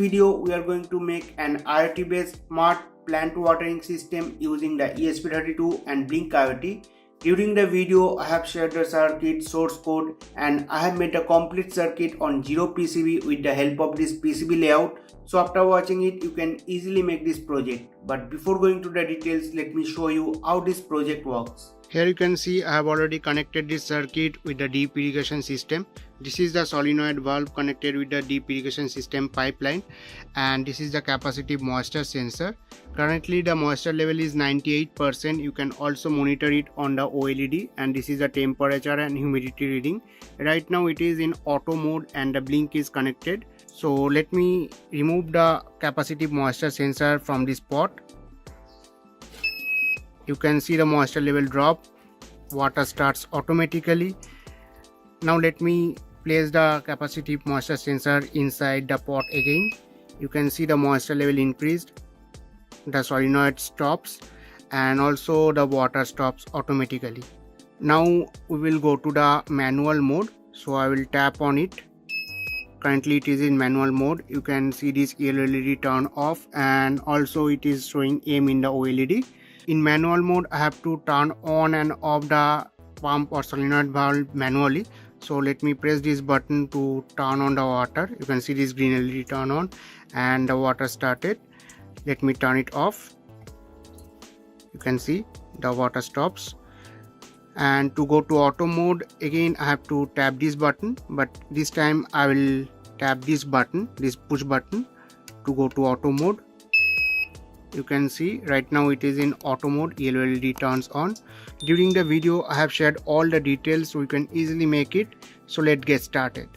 video, we are going to make an IoT based smart plant watering system using the ESP32 and Blynk IoT. During the video, I have shared the circuit source code and I have made a complete circuit on 0 PCB with the help of this PCB layout. So after watching it, you can easily make this project. But before going to the details, let me show you how this project works. Here you can see I have already connected this circuit with the deep irrigation system. This is the solenoid valve connected with the deep irrigation system pipeline, and this is the capacitive moisture sensor. Currently the moisture level is 98%. You can also monitor it on the OLED, and this is the temperature and humidity reading. Right now it is in auto mode and the Blynk is connected. So let me remove the capacitive moisture sensor from this pot. You can see the moisture level drop, water starts automatically. Now let me place the capacitive moisture sensor inside the pot again. You can see the moisture level increased, the solenoid stops, and also the water stops automatically. Now we will go to the manual mode, so I will tap on it. Currently it is in manual mode. You can see this LED turn off, and also it is showing aim in the OLED. In manual mode, I have to turn on and off the pump or solenoid valve manually. So let me press this button to turn on the water. You can see this green LED turn on and the water started. Let me turn it off. You can see the water stops. And to go to auto mode, again I have to tap this button, but this time I will tap this button, this push button, to go to auto mode. You can see right now it is in auto mode, yellow LED turns on. During the video I have shared all the details so you can easily make it. So let's get started.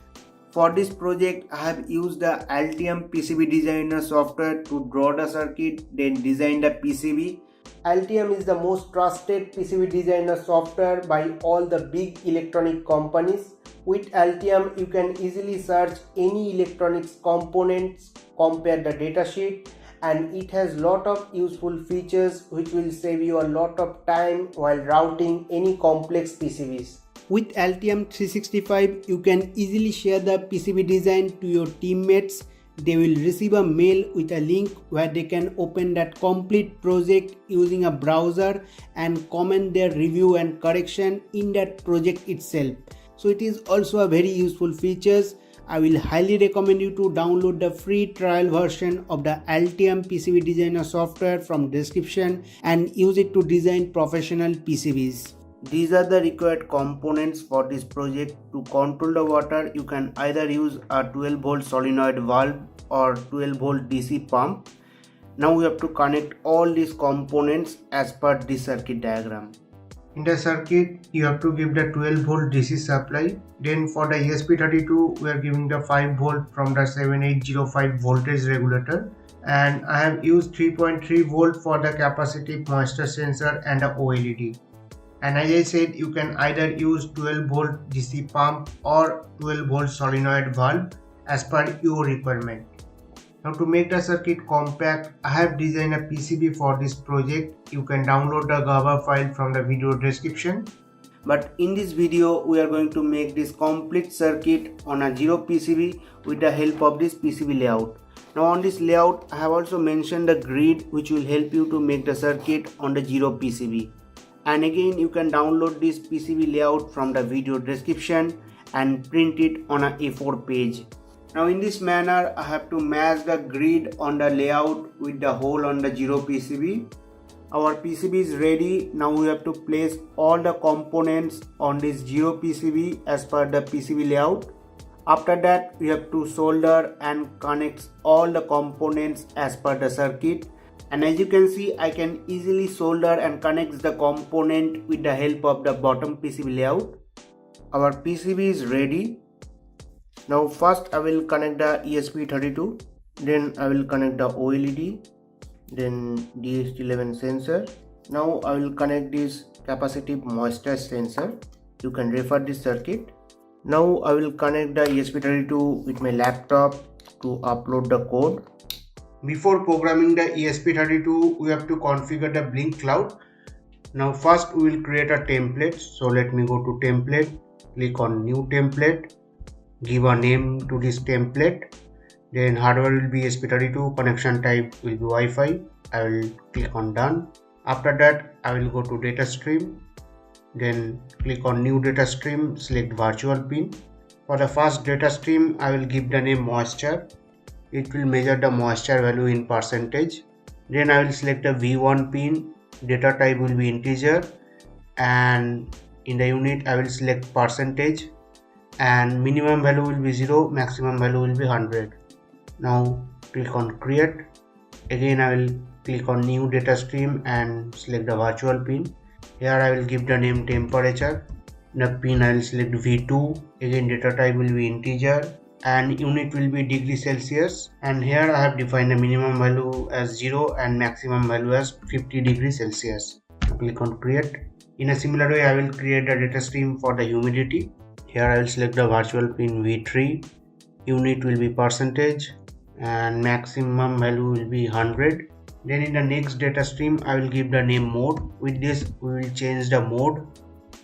For this project I have used the Altium PCB designer software to draw the circuit, then design the PCB. Altium is the most trusted PCB designer software by all the big electronic companies. With Altium you can easily search any electronics components, compare the datasheet, and it has lot of useful features which will save you a lot of time while routing any complex PCBs. With Altium 365, you can easily share the PCB design to your teammates. They will receive a mail with a link where they can open that complete project using a browser and comment their review and correction in that project itself. So it is also a very useful features. I will highly recommend you to download the free trial version of the Altium PCB designer software from description and use it to design professional PCBs. These are the required components for this project. To control the water, you can either use a 12 volt solenoid valve or 12 volt DC pump. Now we have to connect all these components as per this circuit diagram. In the circuit, you have to give the 12 volt DC supply. Then for the ESP32, we are giving the 5 volt from the 7805 voltage regulator. And I have used 3.3 volt for the capacitive moisture sensor and the OLED. And as I said, you can either use 12 volt DC pump or 12 volt solenoid valve as per your requirement. Now to make the circuit compact, I have designed a PCB for this project. You can download the Java file from the video description. But in this video, we are going to make this complete circuit on a 0 PCB with the help of this PCB layout. Now on this layout, I have also mentioned the grid which will help you to make the circuit on the 0 PCB. And again, you can download this PCB layout from the video description and print it on a A4 page. Now in this manner, I have to match the grid on the layout with the hole on the 0 PCB. Our PCB is ready. Now we have to place all the components on this 0 PCB as per the PCB layout. After that, we have to solder and connect all the components as per the circuit. And as you can see, I can easily solder and connect the component with the help of the bottom PCB layout. Our PCB is ready. Now first I will connect the ESP32, then I will connect the OLED, then DHT11 sensor. Now I will connect this capacitive moisture sensor. You can refer this circuit. Now I will connect the ESP32 with my laptop to upload the code. Before programming the ESP32, we have to configure the Blynk cloud. Now first we will create a template. So let me go to template, click on new template, give a name to this template. Then hardware will be ESP32, connection type will be Wi-Fi. I will click on done. After that I will go to data stream, then click on new data stream, select virtual pin. For the first data stream I will give the name moisture. It will measure the moisture value in percentage. Then I will select the V1 pin, data type will be integer, and in the unit I will select percentage, and minimum value will be 0, maximum value will be 100. Now click on create. Again I will click on new data stream and select the virtual pin. Here I will give the name temperature. The pin I will select V2. Again data type will be integer and unit will be degree Celsius, and here I have defined the minimum value as 0 and maximum value as 50 degrees Celsius. Click on create. In a similar way I will create a data stream for the humidity. Here I will select the virtual pin V3. Unit will be percentage and maximum value will be 100. Then in the next data stream I will give the name mode. With this we will change the mode.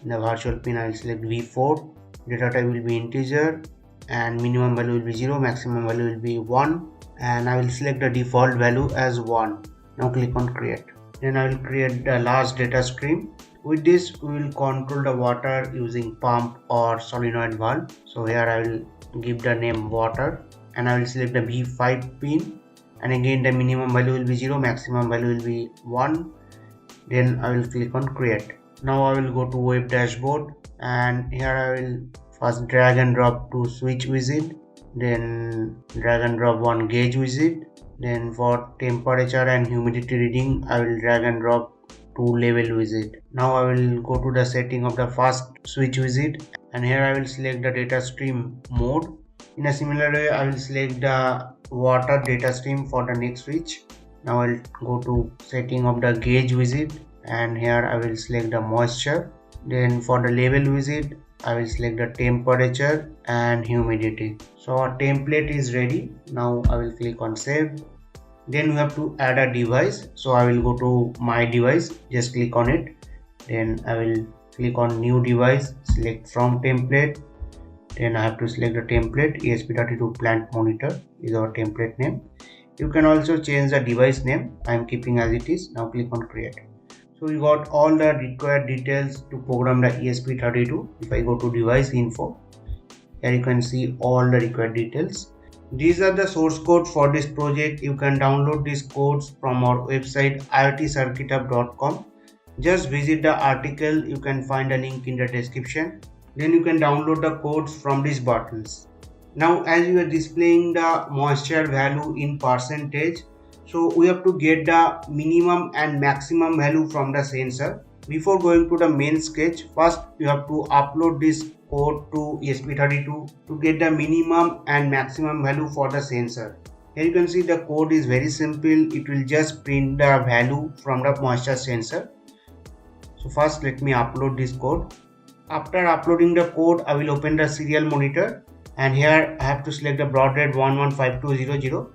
In the virtual pin I will select V4. Data type will be integer and minimum value will be 0, maximum value will be 1, and I will select the default value as 1. Now click on create. Then I will create the last data stream. With this we will control the water using pump or solenoid valve. So here I will give the name water and I will select the V5 pin, and again the minimum value will be 0, maximum value will be 1. Then I will click on create. Now I will go to web dashboard, and here I will first drag and drop to switch widget, then drag and drop one gauge widget. Then for temperature and humidity reading I will drag and drop to level widget. Now I will go to the setting of the first switch widget, and here I will select the data stream mode. In a similar way I will select the water data stream for the next switch. Now I will go to setting of the gauge widget, and here I will select the moisture. Then for the level widget I will select the temperature and humidity. So our template is ready. Now I will click on save. Then we have to add a device. So I will go to my device, just click on it. Then I will click on new device, select from template. Then I have to select the template. ESP32 Blynk monitor is our template name. You can also change the device name. I am keeping as it is. Now click on create. So we got all the required details to program the ESP32. If I go to device info, here you can see all the required details. These are the source code for this project. You can download these codes from our website iotcircuitup.com. Just visit the article. You can find a link in the description. Then you can download the codes from these buttons. Now as you are displaying the moisture value in percentage, so we have to get the minimum and maximum value from the sensor. Before going to the main sketch, first you have to upload this code to ESP32 to get the minimum and maximum value for the sensor. Here you can see the code is very simple. It will just print the value from the moisture sensor. So first let me upload this code. After uploading the code, I will open the serial monitor, and here I have to select the baud rate 115200.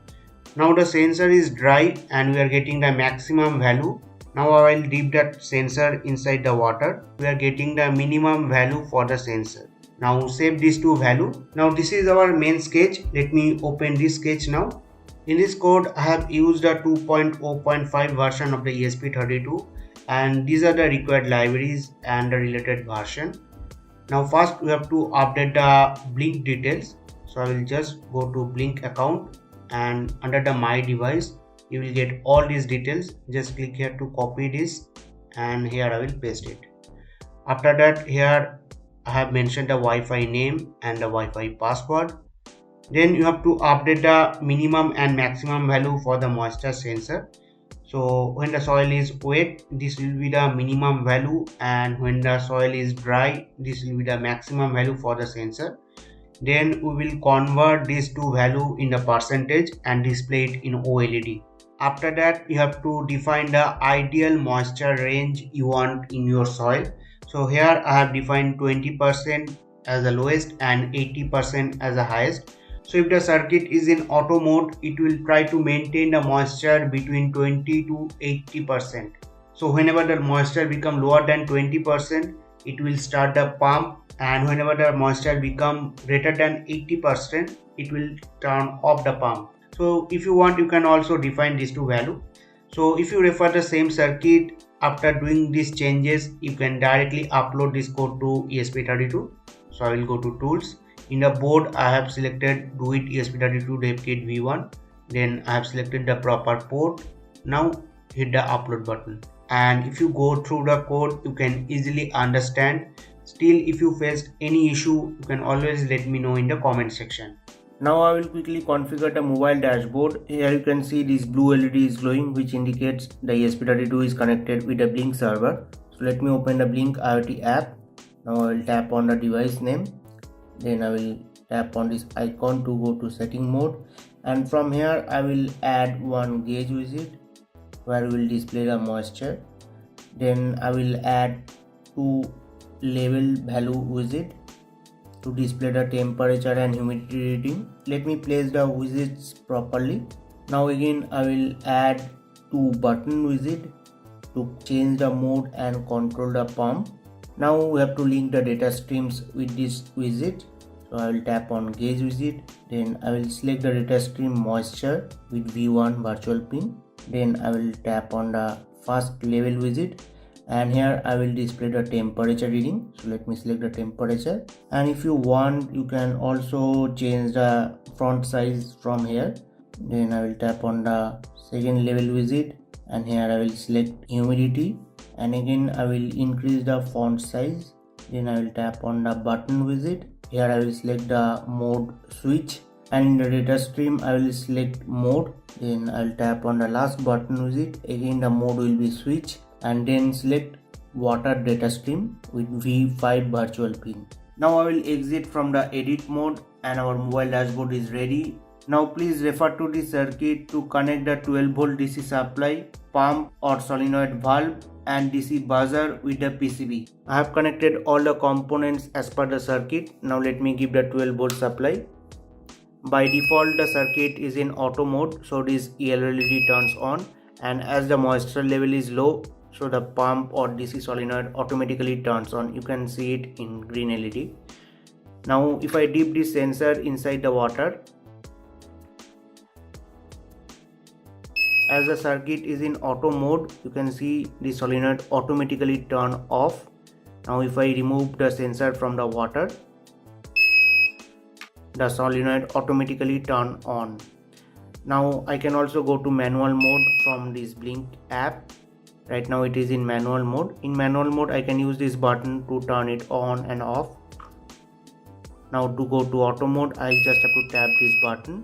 Now the sensor is dry and we are getting the maximum value. Now I will dip that sensor inside the water. We are getting the minimum value for the sensor. Now save these two value. Now this is our main sketch. Let me open this sketch now. In this code I have used the 2.0.5 version of the ESP32, and these are the required libraries and the related version. Now first we have to update the Blynk details. So I will just go to Blynk account, and under the my device you will get all these details. Just click here to copy this, and here I will paste it. After that, here I have mentioned the Wi-Fi name and the Wi-Fi password. Then you have to update the minimum and maximum value for the moisture sensor. So when the soil is wet, this will be the minimum value, and when the soil is dry, this will be the maximum value for the sensor. Then we will convert these two value in the percentage and display it in OLED. After that, you have to define the ideal moisture range you want in your soil. So here I have defined 20% as the lowest and 80% as the highest. So if the circuit is in auto mode, it will try to maintain the moisture between 20 to 80%. So whenever the moisture become lower than 20%, it will start the pump, and whenever the moisture become greater than 80%, it will turn off the pump. So if you want, you can also define these two value. So if you refer the same circuit, after doing these changes, you can directly upload this code to ESP32. So I will go to tools. In the board, I have selected do it ESP32 dev kit v1. Then I have selected the proper port. Now hit the upload button. And if you go through the code, you can easily understand. Still, if you faced any issue, you can always let me know in the comment section. Now I will quickly configure the mobile dashboard. Here you can see this blue LED is glowing, which indicates the ESP32 is connected with the Blynk server. So let me open the Blynk IoT app. Now I will tap on the device name. Then I will tap on this icon to go to setting mode. And from here I will add one gauge widget where we will display the moisture. Then I will add two level value widget to display the temperature and humidity reading. Let me place the widgets properly. Now again I will add two button widget to change the mode and control the pump. Now we have to link the data streams with this widget. So I will tap on gauge widget. Then I will select the data stream moisture with V1 virtual pin. Then I will tap on the first level widget, and here I will display the temperature reading. So let me select the temperature, and if you want, you can also change the font size from here. Then I will tap on the second level widget, and here I will select humidity, and again I will increase the font size. Then I will tap on the button widget. Here I will select the mode switch, and in the data stream I will select mode. Then I will tap on the last button widget. Again the mode will be switch, and then select water data stream with V5 virtual pin. Now I will exit from the edit mode, and our mobile dashboard is ready. Now please refer to the circuit to connect the 12 volt DC supply, pump or solenoid valve and DC buzzer with the PCB. I have connected all the components as per the circuit. Now let me give the 12 volt supply. By default the circuit is in auto mode, so this yellow LED turns on, and as the moisture level is low, so the pump or DC solenoid automatically turns on. You can see it in green LED. Now if I dip this sensor inside the water, as the circuit is in auto mode, you can see the solenoid automatically turn off. Now if I remove the sensor from the water, the solenoid automatically turn on. Now I can also go to manual mode from this Blynk app. Right now it is in manual mode. In manual mode I can use this button to turn it on and off. Now to go to auto mode, I just have to tap this button.